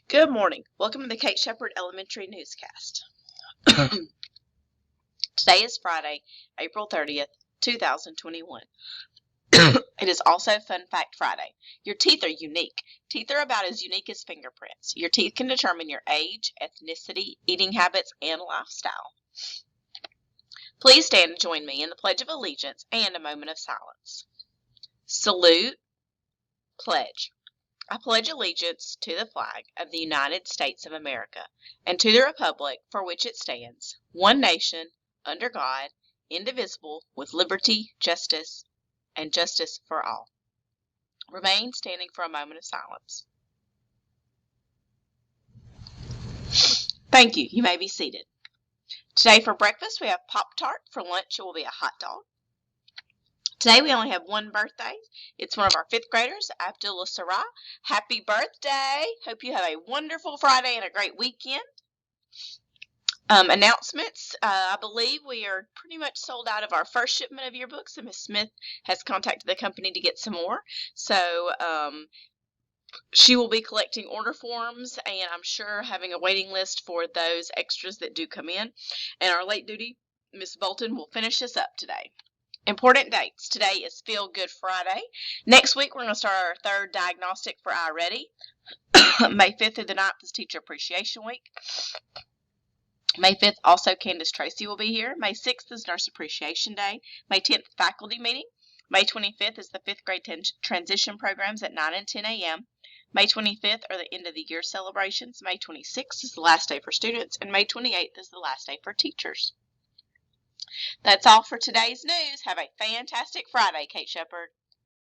Good morning. Welcome to the Kate Shepherd Elementary Newscast. Today is Friday, April 30th, 2021. It is also Fun Fact Friday. Your teeth are unique. Teeth are about as unique as fingerprints. Your teeth can determine your age, ethnicity, eating habits, and lifestyle. Please stand and join me in the Pledge of Allegiance and a moment of silence. Salute, pledge. I pledge allegiance to the flag of the United States of America and to the republic for which it stands, one nation, under God, indivisible, with liberty, and justice for all. Remain standing for a moment of silence. Thank you. You may be seated. Today for breakfast we have Pop-Tart. For lunch it will be a hot dog. Today we only have one birthday. It's one of our 5th graders, Abdullah Sarah. Happy birthday. Hope you have a wonderful Friday and a great weekend. Announcements. I believe we are pretty much sold out of our first shipment of yearbooks, and Ms. Smith has contacted the company to get some more. So she will be collecting order forms, and I'm sure having a waiting list for those extras that do come in. And our late duty, Ms. Bolton, will finish this up today. Important dates. Today is Feel Good Friday. Next week, we're going to start our 3rd diagnostic for iReady. May 5th through the 9th is Teacher Appreciation Week. May 5th, also Candace Tracy will be here. May 6th is Nurse Appreciation Day. May 10th, Faculty Meeting. May 25th is the 5th grade transition programs at 9 and 10 a.m. May 25th are the end of the year celebrations. May 26th is the last day for students. And May 28th is the last day for teachers. That's all for today's news. Have a fantastic Friday, Kate Shepherd.